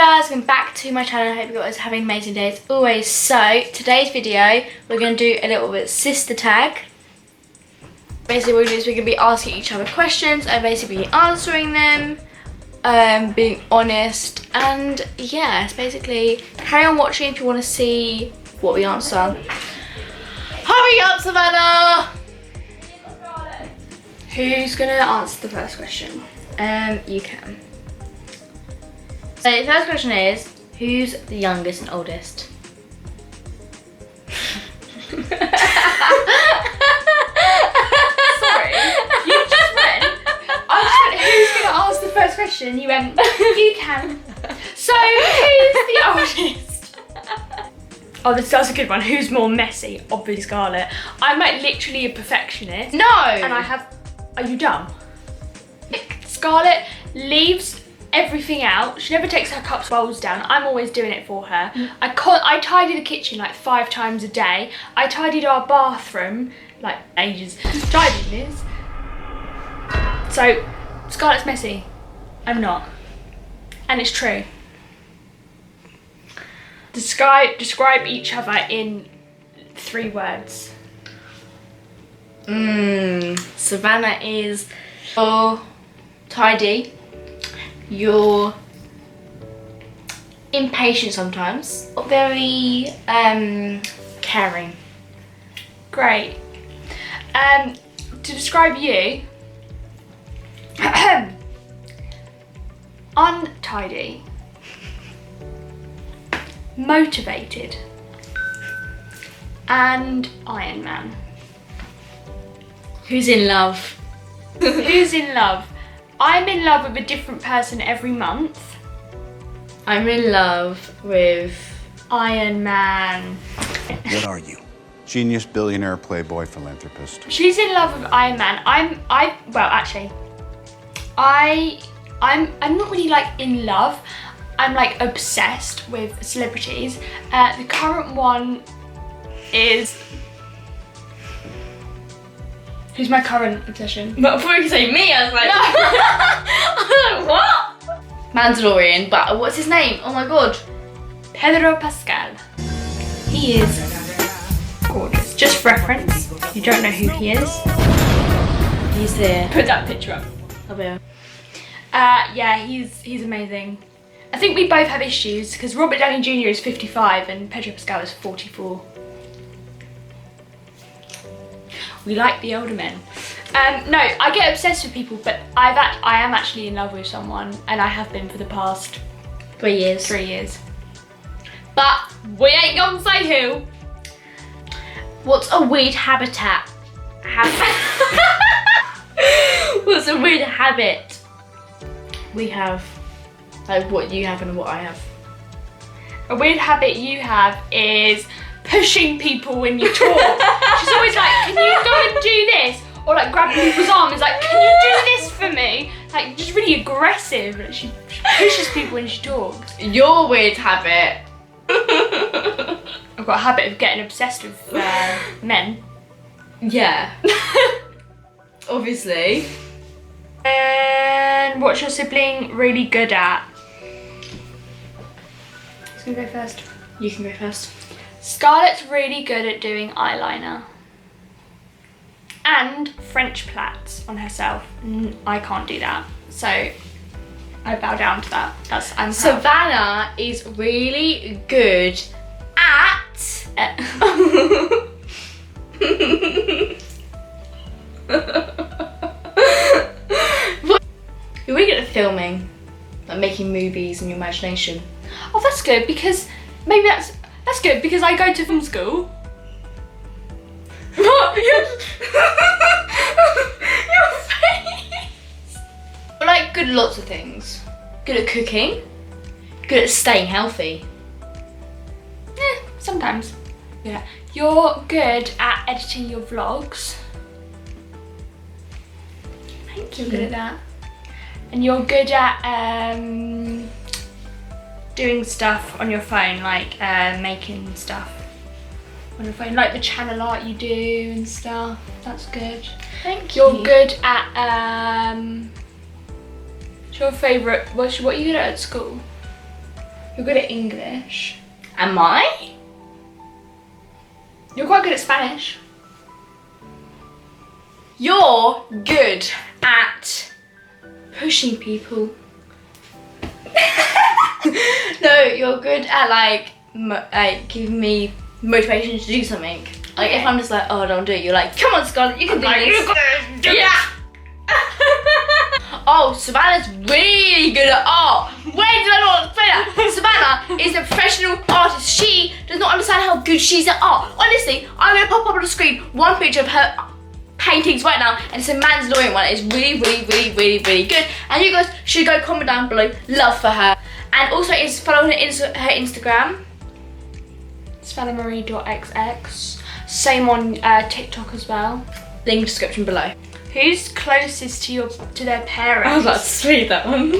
guys, welcome back to my channel. I hope you guys are having an amazing day as always. So today's video we're going to do a little bit sister tag. Basically what we're going to be asking each other questions and basically answering them, being honest, and yeah, it's basically carry on watching if you want to see what we answer. Hurry up, Savannah! Who's going to answer the first question? You can. So the first question is, who's the youngest and oldest? Sorry, you just went, I just went, who's going to ask the first question? You went, you can. So, who's the oldest? Oh, that's a good one. Who's more messy? Obviously Scarlett. I'm like literally a perfectionist. No! And I have, are you dumb? Scarlett leaves everything out. She never takes her cups bowls down. I'm always doing it for her. I tidy the kitchen like 5 times a day. I tidied our bathroom like ages. Tidied this. So Scarlett's messy. I'm not. And it's true. Describe each other in 3 words. Savannah is tidy. You're impatient sometimes. Very caring. Great. To describe you, untidy, motivated, and Iron Man. Who's in love? Who's in love? I'm in love with a different person every month. I'm in love with Iron Man. What are you? Genius, billionaire, playboy, philanthropist. She's in love with Iron Man. I'm not really like in love. I'm like obsessed with celebrities. The current one is. Who's my current obsession? But before you say me, I was like, No. I was like, what? Mandalorian, but what's his name? Oh my god. Pedro Pascal. He is gorgeous. Just for reference, you don't know who he is. He's there. Put that picture up. I'll be there. Yeah, he's amazing. I think we both have issues because Robert Downey Jr. is 55 and Pedro Pascal is 44. We like the older men. No, I get obsessed with people, but I am actually in love with someone, and I have been for the past 3 years. 3 years. But we ain't gonna say who. What's a weird habitat? What's a weird habit we have? Like what you have and what I have. A weird habit you have is pushing people when you talk. She's always like, can you go and do this? Or like grabbing people's arms, like, can you do this for me? Like, just really aggressive. Like, she pushes people when she talks. Your weird habit. I've got a habit of getting obsessed with men. Yeah. Obviously. And what's your sibling really good at? Who's gonna go first? You can go first. Scarlett's really good at doing eyeliner. And French plaits on herself. I can't do that. So I bow down to that. I'm proud. Savannah is really good at You're really good at filming, like making movies in your imagination. Oh, that's good because maybe that's good because I go to film school. What? Your face. But like good at lots of things. Good at cooking. Good at staying healthy. Sometimes. Yeah. You're good at editing your vlogs. Thank You're good at that. And you're good at doing stuff on your phone, like making stuff on your phone, like the channel art you do and stuff. That's good. Thank you. You're good at what's your favourite, what are you good at school? You're good at English. Am I? You're quite good at Spanish. You're good at pushing people. No, you're good at like giving me motivation to do something. Like if I'm just like, oh, don't do it, you're like, come on, Scarlett, you can do this. Yeah. Oh, Savannah's really good at art. Wait, did I not say that? Savannah is a professional artist. She does not understand how good she's at art. Honestly, I'm gonna pop up on the screen one picture of her paintings right now, and it's a Mandalorian one. It's really, really, really, really, really good. And you guys should go comment down below love for her. And also follow her Instagram. SavannaMarie.xx. Same on TikTok as well. Link description below. Who's closest to their parents? I was about to say that one.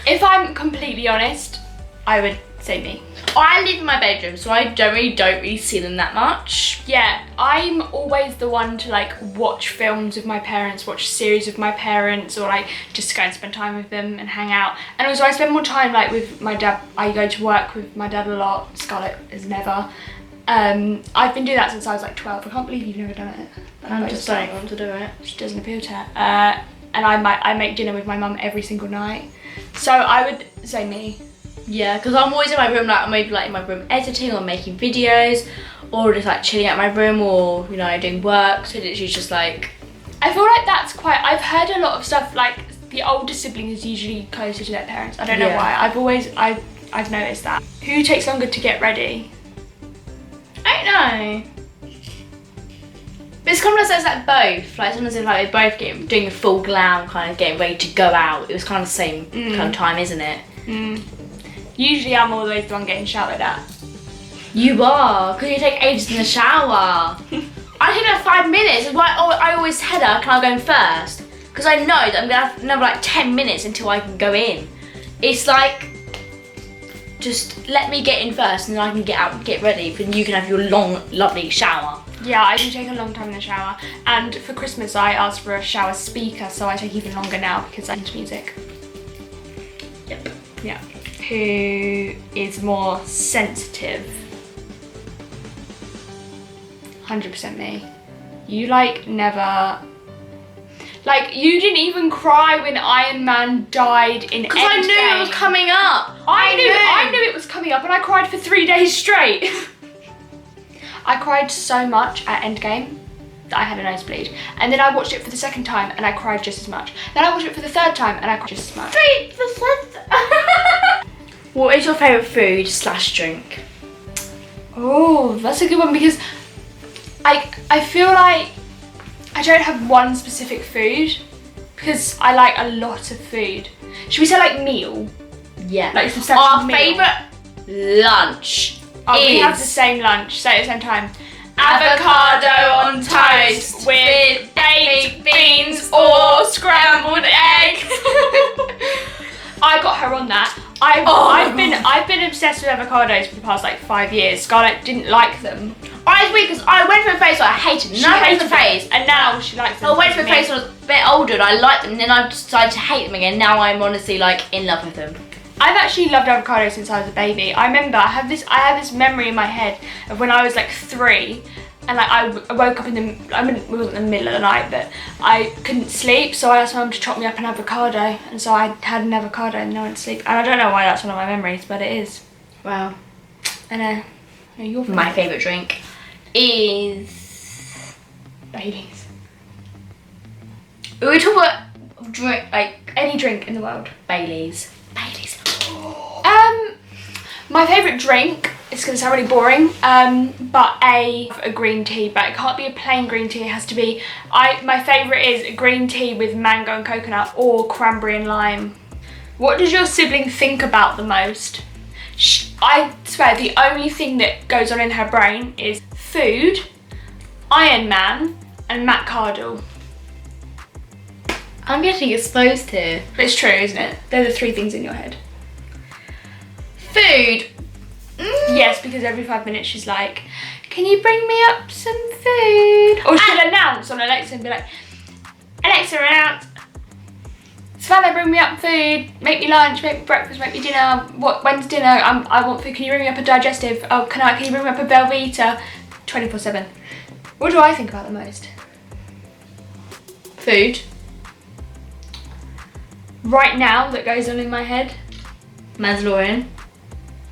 If I'm completely honest, I would say me. I live in my bedroom, so I don't really see them that much. Yeah, I'm always the one to like watch films with my parents, watch series with my parents, or like just go and spend time with them and hang out. And also I spend more time like with my dad. I go to work with my dad a lot. Scarlett has never. I've been doing that since I was like 12. I can't believe you've never done it. I just don't want to do it. Which doesn't appeal to her. And I make dinner with my mum every single night. So I would say me. Yeah, because I'm always in my room, like I'm maybe like in my room editing or making videos, or just like chilling at my room, or you know doing work. So literally just like. I feel like that's quite. I've heard a lot of stuff like the older sibling is usually closer to their parents. I don't know why. I've noticed that. Who takes longer to get ready? I don't know. But it's kind of like both. Like sometimes it's like they're both doing a full glam, kind of getting ready to go out. It was kind of the same kind of time, isn't it? Usually I'm always the one getting shouted at. You are, because you take ages in the shower. I take like 5 minutes. That's why I always tell her, can I go in first? Because I know that I'm going to have another like 10 minutes until I can go in. It's like, just let me get in first and then I can get out and get ready, and you can have your long, lovely shower. Yeah, I do take a long time in the shower. And for Christmas I asked for a shower speaker, so I take even longer now because I'm into music. Yep. Yeah. Who is more sensitive? 100% me. You like never. Like you didn't even cry when Iron Man died in Endgame. Because I knew it was coming up. I knew it was coming up, and I cried for 3 days straight. I cried so much at Endgame that I had a nosebleed. And then I watched it for the second time and I cried just as much. Then I watched it for the third time and I cried just as much. What is your favourite food / drink? Oh, that's a good one because I feel like I don't have one specific food because I like a lot of food. Should we say like meal? Yeah. Like some Our meal. favourite lunch We is have the same lunch, say it at the same time. avocado on toast with baked beans or scrambled eggs. I got her on that. I've been obsessed with avocados for the past like 5 years. Scarlett didn't like them. I was weird because I went through a phase where I hated them. She Then I went hated through a phase. and now she likes them. I went through a phase when I was a bit older and I liked them, and then I decided to hate them again. Now I'm honestly like in love with them. I've actually loved avocado since I was a baby. I remember I have this memory in my head of when I was like 3, and like I woke up it wasn't the middle of the night, but I couldn't sleep, so I asked my mum to chop me up an avocado, and so I had an avocado and then I went to sleep. And I don't know why that's one of my memories, but it is. Wow. I know. Your My favourite drink is Baileys. we talk about drink like Any drink in the world. Baileys. Baileys. My favourite drink, it's going to sound really boring, but a green tea, but it can't be a plain green tea. It has to be, my favourite is green tea with mango and coconut or cranberry and lime. What does your sibling think about the most? I swear the only thing that goes on in her brain is food, Iron Man and Matt Cardle. I'm getting exposed here. But it's true, isn't it? They're the 3 things in your head. Food. Yes, because every 5 minutes she's like, can you bring me up some food? Or she'll announce on Alexa and be like, Alexa, announce Savannah, bring me up food, make me lunch, make me breakfast, make me dinner. When's dinner? I want food. Can you bring me up a digestive? Oh, can you bring me up a Belvita? 24/7. What do I think about the most? Food. Right now, that goes on in my head. Mandalorian.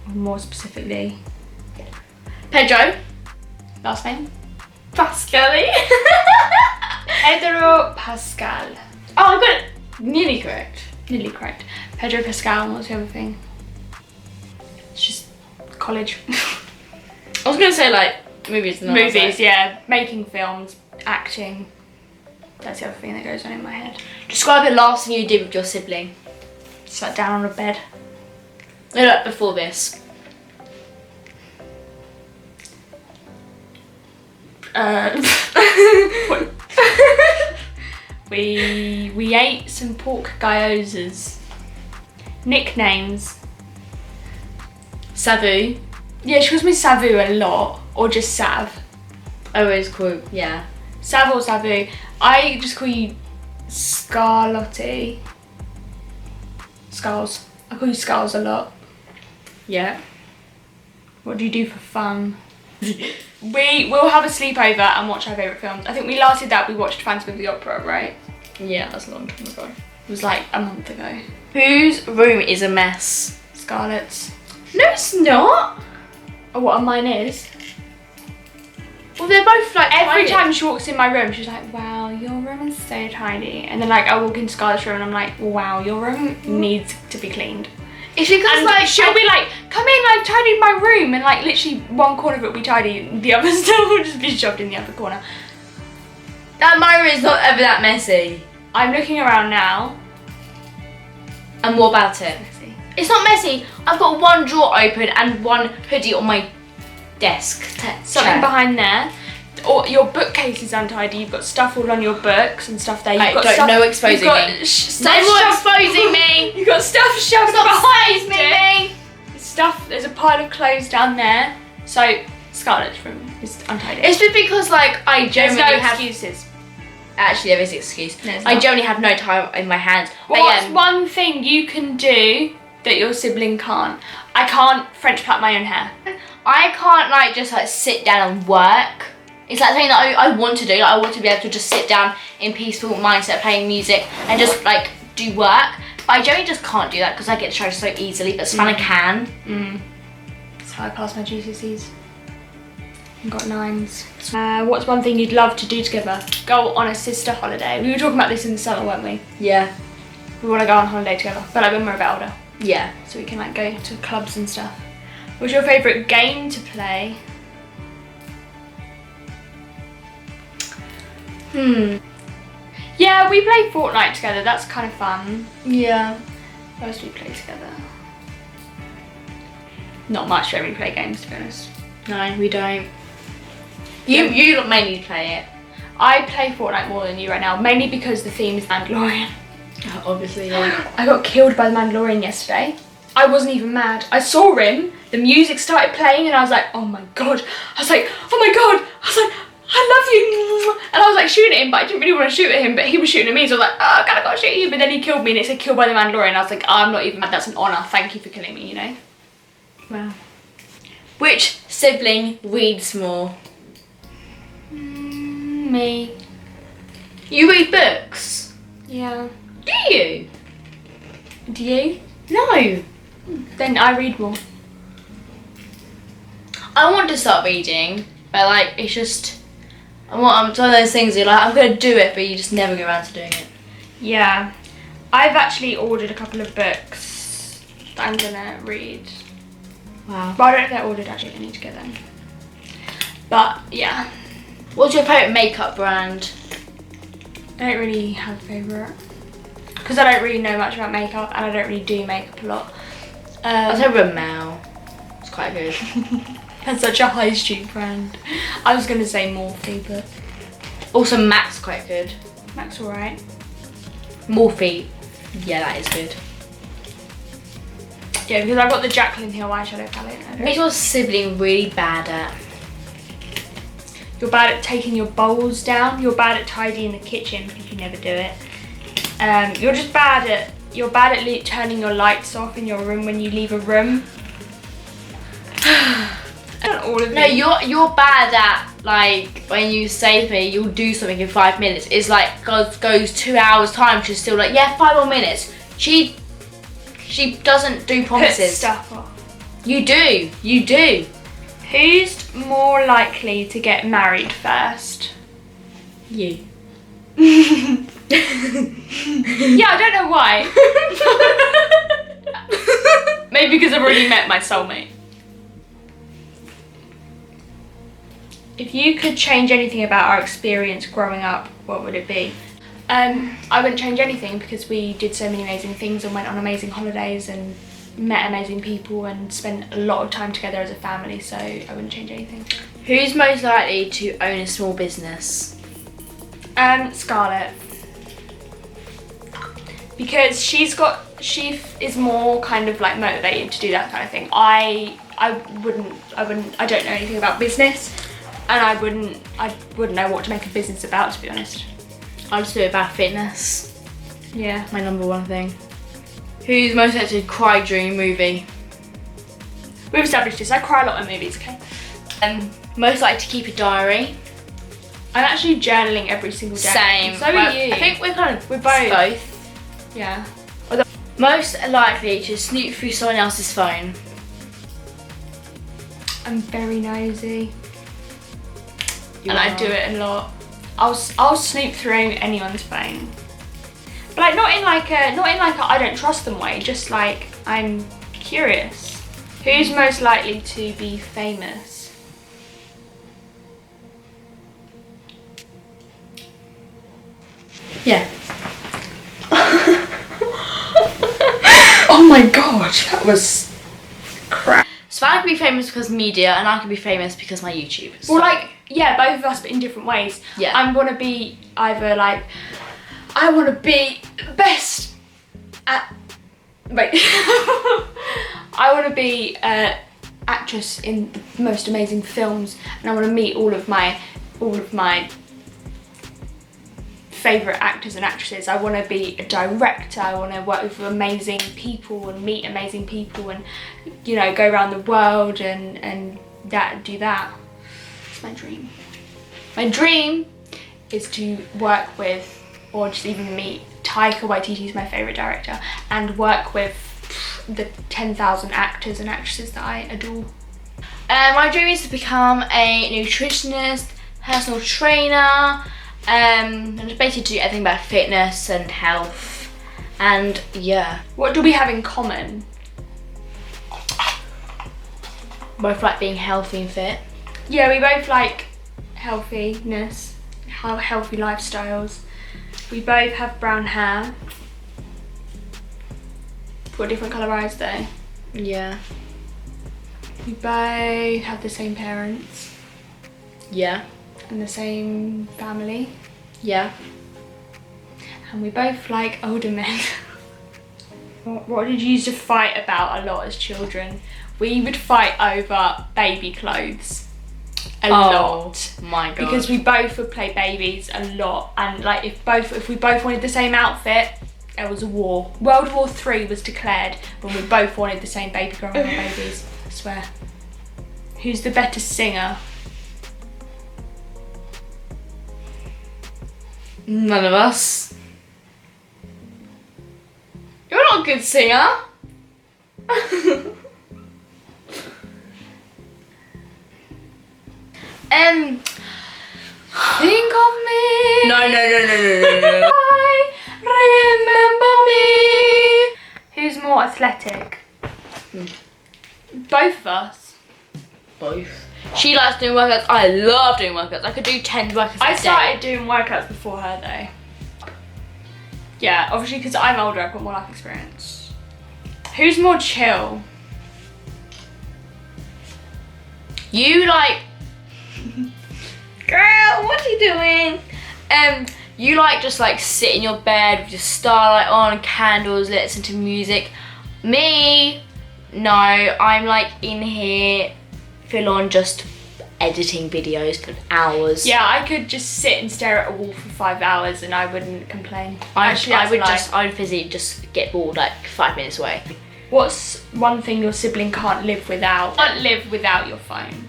More specifically, Pedro. last name. Pascali. Pedro Pascal. Oh, I got it nearly correct. Nearly correct. Pedro Pascal, and what's the other thing? It's just college. I was gonna say like movies. And Movies, yeah. Making films, acting. That's the other thing that goes on in my head. Describe the last thing you did with your sibling. Sat down on a bed. No, like before this. We ate some pork gyozas. Nicknames. Savu. Yeah, she calls me Savu a lot, or just Sav. I always call, yeah. Sav or Savu. I just call you Scarlotti. Skulls. I call you Skulls a lot. Yeah. What do you do for fun? We will have a sleepover and watch our favourite films. I think we last did that, we watched Phantom of the Opera, right? Yeah, that's a long time ago. It was like a month ago. Whose room is a mess? Scarlett's. No, it's not. Oh, what mine is? Well, they're both like Every tiny. time she walks in my room, she's like, wow, your room is so tiny. And then like I walk into Scarlett's room and I'm like, wow, your room needs to be cleaned. It's because And like she'll be like, come in, I've tidied my room, and like literally one corner of it will be tidy, the other stuff will just be shoved in the other corner. that my room is not ever that messy. I'm looking around now. And what about it? Messy. It's not messy. I've got one drawer open and one hoodie on my desk. Something chair. behind there. Or your bookcase is untidy. You've got stuff all on your books and stuff there. You've got don't- stuff, no exposing you've got me. stuff No more shoved- exposing me. You've got stuff shoved Stop behind exposing it. me. Stuff. There's a pile of clothes down there. So Scarlett's room is untidy. It's just because like I There's generally no have. excuses. Actually, there is an excuse. No, it's I not. generally have no time in my hands. But What's yeah, one thing you can do that your sibling can't? I can't French plait my own hair. I can't like just like sit down and work. It's like something that I want to do. Like, I want to be able to just sit down in peaceful mindset, playing music, and just like do work. But I generally just can't do that because I get distracted so easily. But Savannah can. That's how I passed my GCSEs. And got 9s. What's one thing you'd love to do together? Go on a sister holiday. We were talking about this in the summer, weren't we? Yeah. We want to go on holiday together, but like when we're a bit older, Yeah. so we can like go to clubs and stuff. What's your favourite game to play? Yeah, we play Fortnite together. That's kind of fun. Yeah. What else do we play together? Not much. Don't really play games, to be honest. No, we don't. You lot mainly play it. I play Fortnite more than you right now, mainly because the theme is Mandalorian. Obviously, yeah. I got killed by the Mandalorian yesterday. I wasn't even mad. I saw him, the music started playing, and I was like, oh my god. I was like, oh my god. I was like, I love you. And I was like shooting at him, but I didn't really want to shoot at him, but he was shooting at me, so I was like, oh, I gotta shoot you. But then he killed me, and it said killed by the Mandalorian. I was like, I'm not even mad. That's an honour. Thank you for killing me, you know? Wow. Which sibling reads more? Me. You read books? Yeah. Do you? Do you? No. Then I read more. I want to start reading, but like it's just it's one of those things you're like I'm gonna do it, but you just never get around to doing it. Yeah. I've actually ordered a couple of books that I'm gonna read. Wow. But I don't know if they're ordered actually, I need to get them. But yeah. What's your favourite makeup brand? I don't really have a favourite. Because I don't really know much about makeup and I don't really do makeup a lot. I'll say Rimmel. It's quite good. That's such a high street brand. I was going to say Morphe, but Also MAC's quite good. that's alright. Morphe. Yeah, that is good. Yeah, because I've got the Jaclyn Hill eyeshadow palette. What's your sibling really bad at? You're bad at taking your bowls down. You're bad at tidying the kitchen because you never do it. You're just you're bad at turning your lights off in your room when you leave a room. All of No, you're bad at, like, when you say to me you'll do something in 5 minutes. It's like goes 2 hours time. She's still like, yeah, 5 more minutes. She doesn't do put promises. stuff off. You do. Who's more likely to get married first? You. Yeah, I don't know why. Maybe because I've already met my soulmate. If you could change anything about our experience growing up, what would it be? I wouldn't change anything because we did so many amazing things and went on amazing holidays and met amazing people and spent a lot of time together as a family, so I wouldn't change anything. Who's most likely to own a small business? Scarlett. Because she is more kind of like motivated to do that kind of thing. I don't know anything about business, and I wouldn't know what to make a business about, to be honest. I'll just do it about fitness. Yeah. My number one thing. Who's most likely to cry during a movie? We've established this. I cry a lot in movies, okay? Most likely to keep a diary. I'm actually journaling every single day. Same. So are you. I think we're both. Yeah. Most likely to snoop through someone else's phone. I'm very nosy. You and I are. do it a lot. I'll snoop through anyone's phone. But like not in like a I don't trust them way, just like I'm curious. Who's most likely to be famous? Yeah. Oh my god, that was crap. So I could be famous because media, and I could be famous because my YouTube. So. Well, like, yeah, both of us, but in different ways. Yeah. I want to be either like, I want to be best at, wait. I want to be an actress in the most amazing films, and I want to meet all of my favourite actors and actresses. I want to be a director. I want to work with amazing people and meet amazing people and, you know, go around the world and do that. It's my dream. My dream is to work with, or just even meet, Taika Waititi is my favourite director, and work with the 10,000 actors and actresses that I adore. My dream is to become a nutritionist, personal trainer, and just basically do everything about fitness and health, and yeah. What do we have in common? Both like being healthy and fit. Yeah, we both like healthiness, healthy lifestyles. We both have brown hair. Got different colour eyes though. Yeah. We both have the same parents Yeah. and the same family. Yeah. And we both like older men. What did you used to fight about a lot as children? We would fight over baby clothes a lot. My god. Because we both would play babies a lot, and like if we both wanted the same outfit, there was a war. World War III was declared when we both wanted the same baby girl and our babies. I swear. Who's the better singer? None of us. You're not a good singer. Think of me. No. Remember me. Who's more athletic? Both of us. Both. She likes doing workouts. I love doing workouts. I could do 10 workouts a I day. started doing workouts before her though. Yeah, obviously because I'm older, I've got more life experience. Who's more chill? You like... Girl, what are you doing? You like just like sit in your bed with your starlight on, candles, listen to music. Me, no, I'm like in here, full on just editing videos for hours. Yeah, I could just sit and stare at a wall for 5 hours and I wouldn't complain. Actually, I would that's a lie. I would physically just get bored like 5 minutes away. What's one thing your sibling can't live without? Can't live without your phone.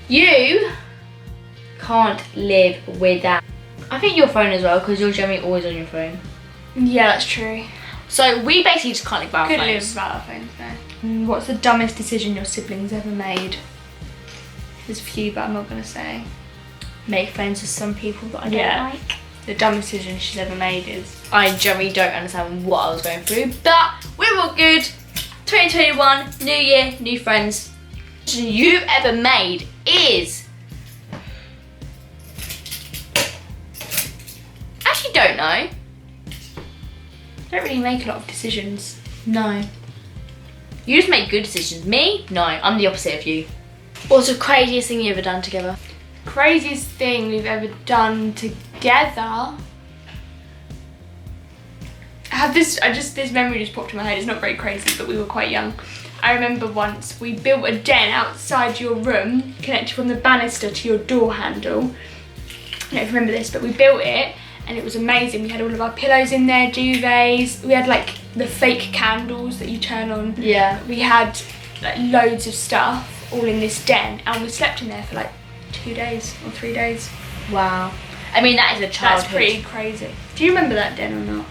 You can't live without. I think your phone as well, because you're generally always on your phone. Yeah, that's true. So we basically just can't live without Could our live phones. without our phones, no. What's the dumbest decision your siblings ever made? There's a few, but I'm not gonna say. Make friends with some people that I don't Yeah. like. The dumbest decision she's ever made is I generally don't understand what I was going through, but we're all good. 2021, new year, new friends. Decision you've ever made is. Actually, don't know. I don't really make a lot of decisions. No. You just make good decisions. Me? No, I'm the opposite of you. What's the craziest thing you've ever done together? Craziest thing we've ever done together. This memory just popped in my head. It's not very crazy, but we were quite young. I remember once we built a den outside your room, connected from the banister to your door handle. I don't know if you remember this, but we built it and it was amazing. We had all of our pillows in there, duvets. We had like the fake candles that you turn on. Yeah. We had like loads of stuff all in this den and we slept in there for like 2 days or 3 days. Wow. I mean, that is a childhood. That's pretty crazy. Do you remember that den or not?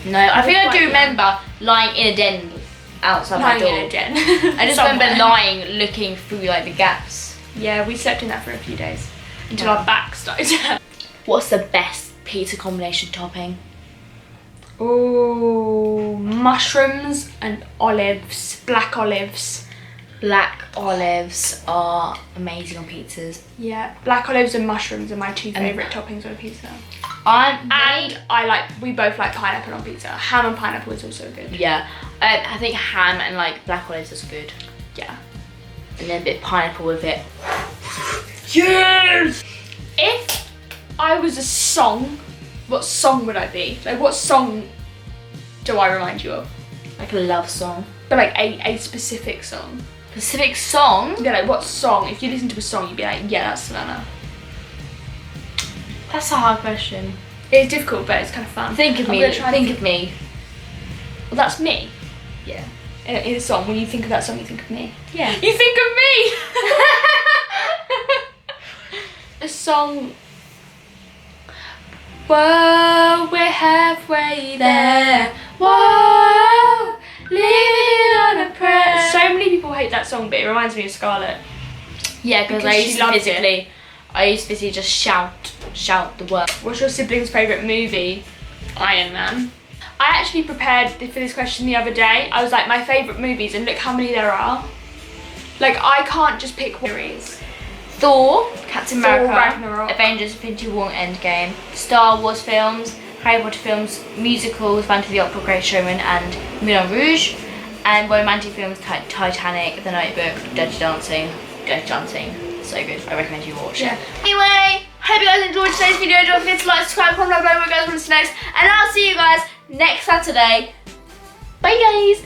No, I think I quite do young. remember lying in a den outside my Lying door. in a den. I just Somewhere. remember lying, looking through like the gaps. Yeah, we slept in that for a few days until our back started to hurt. What's the best pizza combination topping? Oh, mushrooms and olives, black olives. Black olives are amazing on pizzas. Yeah, black olives and mushrooms are my two favourite toppings on a pizza. And We both like pineapple on pizza. Ham and pineapple is also good. yeah, I think ham and like black olives is good. Yeah. And then a bit of pineapple with it. Yes! If I was a song, what song would I be? Like, what song do I remind you of? Like a love song. But like a specific song. Specific song? Yeah, like what song? If you listen to a song, you'd be like, yeah, that's Savannah. That's a hard question. It's difficult, but it's kind of fun. Think of I'm me. gonna try and Think of me. Well, that's me. Yeah. In a song, when you think of that song, you think of me. Yeah. You think of me! A song. Whoa, we're halfway there. Whoa, living on a prayer. So many people hate that song, but it reminds me of Scarlett. Yeah, because Because I she used to loved physically, I used to physically just shout the word. What's your sibling's favourite movie? Iron Man. I actually prepared for this question the other day. I was like, my favourite movies, and look how many there are. Like, I can't just pick one series. Thor, Captain Thor, America, Ragnarok. Avengers, Infinity War, Endgame, Star Wars films, Harry Potter films, musicals, Phantom of the Opera, Great Showman, and Moulin Rouge, and romantic films, Titanic, The Notebook, Dirty Dancing. So good. I recommend you watch Yeah. it. Anyway, hope you guys enjoyed today's video. Don't forget to like, subscribe, comment down below what you guys want to see next, and I'll see you guys next Saturday. Bye, guys.